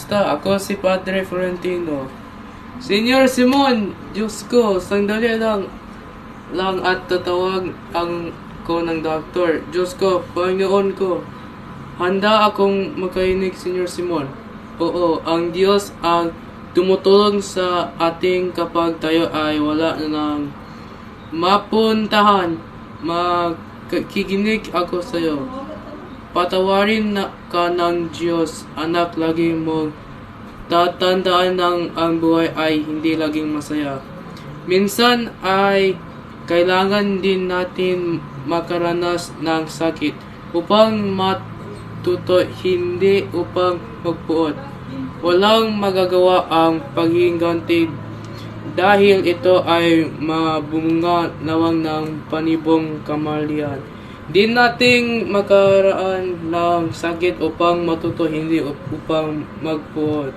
Ako si Padre Florentino. Senior Simon, Diyos ko, sandali lang at tatawag ko ng doktor. Diyos ko, Panginoon ko, handa akong makainig, Senior Simon. Oo, ang Diyos ang tumutulong sa ating kapag tayo ay wala na ng mapuntahan. Makikinig ako sa iyo. Patawarin ka ng Diyos, anak, lagi mong tatandaan ng ang buhay ay hindi laging masaya. Minsan ay kailangan din natin makaranas ng sakit upang matuto, hindi upang magpuot. Walang magagawa ang paghiganti dahil ito ay mabunga nawang ng panibong kamalian. Di nating makaraan ng sakit upang matuto, hindi upang magpuot.